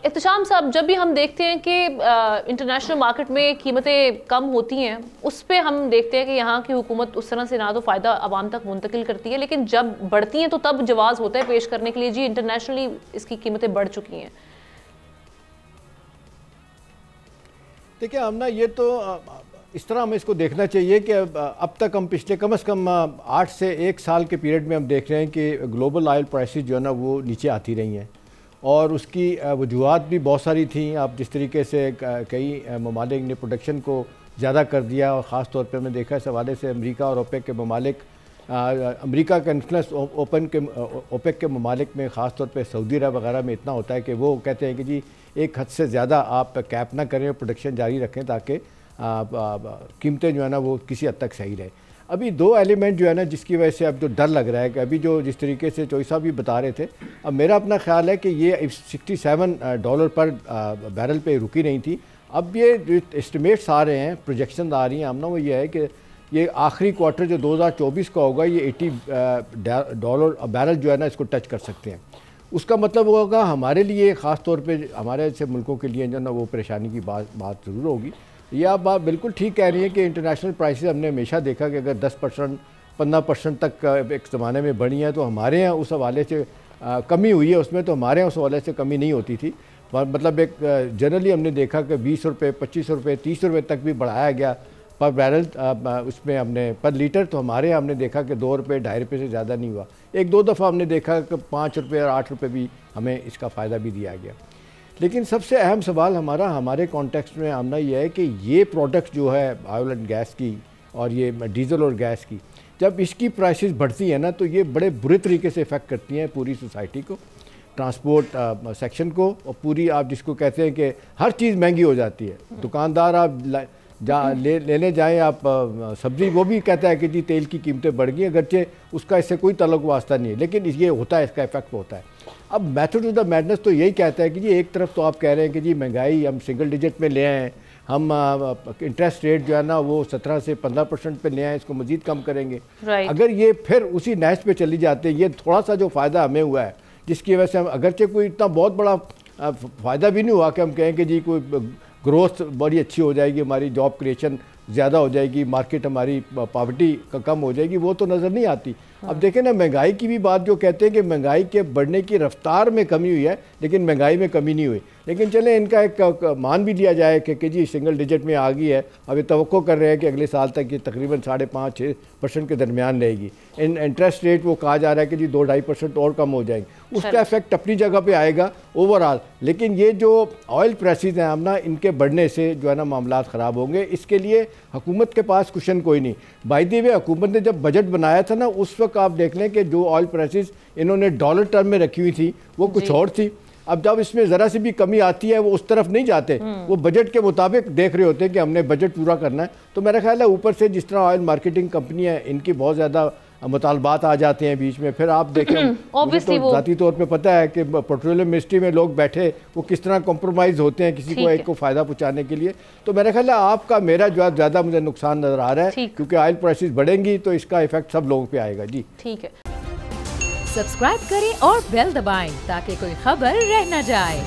احتشام صاحب، جب بھی ہم دیکھتے ہیں کہ انٹرنیشنل مارکیٹ میں قیمتیں کم ہوتی ہیں، اس پہ ہم دیکھتے ہیں کہ یہاں کی حکومت اس طرح سے نہ تو فائدہ عوام تک منتقل کرتی ہے، لیکن جب بڑھتی ہیں تو تب جواز ہوتا ہے پیش کرنے کے لیے جی انٹرنیشنلی اس کی قیمتیں بڑھ چکی ہیں۔ دیکھیں آمنہ، یہ تو اس طرح ہمیں اس کو دیکھنا چاہیے کہ اب تک ہم پچھلے کم از کم 8 سے 1 سال کے پیریڈ میں ہم دیکھ رہے ہیں کہ گلوبل آئل پرائسز جو ہے نا وہ نیچے آتی رہی ہیں، اور اس کی وجوہات بھی بہت ساری تھیں۔ اب جس طریقے سے کئی ممالک نے پروڈکشن کو زیادہ کر دیا، اور خاص طور پہ ہم نے دیکھا اس حوالے سے امریکہ اور اوپیک کے ممالک، امریکہ کا انفلوئنس اوپیک کے ممالک میں خاص طور پہ سعودی عرب وغیرہ میں اتنا ہوتا ہے کہ وہ کہتے ہیں کہ جی ایک حد سے زیادہ آپ کیپ نہ کریں اور پروڈکشن جاری رکھیں تاکہ قیمتیں جو ہے نا وہ کسی حد تک صحیح رہے۔ ابھی 2 ایلیمنٹ جو ہے نا جس کی وجہ سے اب جو ڈر لگ رہا ہے کہ ابھی جو جس طریقے سے چوئی صاحب بھی بتا رہے تھے، اب میرا اپنا خیال ہے کہ یہ $67 پر بیرل پہ رکی نہیں تھی۔ اب یہ جو اسٹیمیٹس آ رہے ہیں، پروجیکشن آ رہی ہیں آمنہ، وہ یہ ہے کہ یہ آخری کوارٹر جو 2024 کا ہوگا یہ $80 بیرل جو ہے نا اس کو ٹچ کر سکتے ہیں۔ اس کا مطلب ہوگا ہمارے لیے، خاص طور پہ ہمارے ایسے ملکوں کے لیے جو ہے نا وہ پریشانی کی بات ضرور ہوگی۔ یہ آپ بات بالکل ٹھیک کہہ رہی ہیں کہ انٹرنیشنل پرائسز ہم نے ہمیشہ دیکھا کہ اگر 10% 15% تک ایک زمانے میں بڑھی ہیں تو ہمارے یہاں اس حوالے سے کمی ہوئی ہے، اس میں تو ہمارے یہاں اس حوالے سے کمی نہیں ہوتی تھی۔ مطلب ایک جنرلی ہم نے دیکھا کہ $20 $25 $30 تک بھی بڑھایا گیا پر بیرل، اس میں ہم نے پر لیٹر، تو ہمارے یہاں ہم نے دیکھا کہ $2 $2.5 سے زیادہ نہیں ہوا۔ 1-2 دفعہ ہم نے دیکھا کہ $5 اور $8 بھی ہمیں اس کا فائدہ بھی دیا گیا۔ لیکن سب سے اہم سوال ہمارے کانٹیکسٹ میں آمنہ یہ ہے کہ یہ پروڈکٹ جو ہے آئل اینڈ گیس کی اور یہ ڈیزل اور گیس کی، جب اس کی پرائسز بڑھتی ہیں نا تو یہ بڑے برے طریقے سے افیکٹ کرتی ہیں پوری سوسائٹی کو، ٹرانسپورٹ سیکشن کو، اور پوری آپ جس کو کہتے ہیں کہ ہر چیز مہنگی ہو جاتی ہے۔ دکاندار آپ لینے جائیں آپ سبزی، وہ بھی کہتا ہے کہ جی تیل کی قیمتیں بڑھ گئی، اگرچہ اس کا اس سے کوئی تعلق واسطہ نہیں ہے، لیکن یہ ہوتا ہے، اس کا ایفیکٹ ہوتا ہے۔ اب میتھڈ آف دا میڈنس تو یہی کہتا ہے کہ جی ایک طرف تو آپ کہہ رہے ہیں کہ جی مہنگائی ہم سنگل ڈیجٹ میں لے آئیں، ہم انٹرسٹ ریٹ جو ہے نا وہ 17 سے 15% پہ لے آئیں، اس کو مزید کم کریں گے۔ اگر یہ پھر اسی نہج پہ چلی جاتے ہیں، یہ تھوڑا سا جو فائدہ ہمیں ہوا ہے جس کی وجہ سے ہم اگرچہ کوئی اتنا بہت بڑا فائدہ بھی نہیں ہوا کہ ہم کہیں کہ جی کوئی گروتھ بڑی اچھی ہو جائے گی، ہماری جاب کریشن زیادہ ہو جائے گی، مارکیٹ ہماری پاورٹی کا کم ہو جائے گی، وہ تو نظر نہیں آتی۔ اب دیکھیں نا مہنگائی کی بھی بات جو کہتے ہیں کہ مہنگائی کے بڑھنے کی رفتار میں کمی ہوئی ہے لیکن مہنگائی میں کمی نہیں ہوئی، لیکن چلیں ان کا ایک مان بھی لیا جائے کہ جی سنگل ڈیجٹ میں آ گئی ہے۔ اب یہ توقع کر رہے ہیں کہ اگلے سال تک یہ تقریباً 5.5-6% کے درمیان رہے گی۔ انٹرسٹ ریٹ وہ کہا جا رہا ہے کہ جی 2-2.5% اور کم ہو جائیں گے، اس کا افیکٹ اپنی جگہ پہ آئے گا اوور آل۔ لیکن یہ جو آئل پرائسز ہیں آمنہ، ان کے بڑھنے سے جو ہے نا معاملات خراب ہوں گے۔ اس کے لیے حکومت کے پاس کوشن کوئی نہیں۔ بائی دی وے حکومت نے جب بجٹ بنایا تھا نا اس وقت آپ دیکھ لیں کہ جو آئل پرائسز انہوں نے ڈالر ٹرم میں رکھی ہوئی تھی وہ کچھ اور تھی۔ اب جب اس میں ذرا سی بھی کمی آتی ہے وہ اس طرف نہیں جاتے، وہ بجٹ کے مطابق دیکھ رہے ہوتے ہیں کہ ہم نے بجٹ پورا کرنا ہے۔ تو میرا خیال ہے اوپر سے جس طرح آئل مارکیٹنگ کمپنی ہے ان کی بہت زیادہ مطالبات آ جاتے ہیں بیچ میں، پھر آپ دیکھیں مجھے تو ذاتی طور پہ پتہ ہے کہ پیٹرولیم منسٹری میں لوگ بیٹھے وہ کس طرح کمپرومائز ہوتے ہیں کسی کو ایک کو فائدہ پہنچانے کے لیے۔ تو میرا خیال ہے آپ کا میرا جو ہے زیادہ مجھے نقصان نظر آ رہا ہے کیونکہ آئل پرائسز بڑھیں گی تو اس کا ایفیکٹ سب لوگوں پہ آئے گا۔ جی ٹھیک ہے، سبسکرائب کریں اور بیل دبائیں تاکہ کوئی خبر رہ نہ جائے۔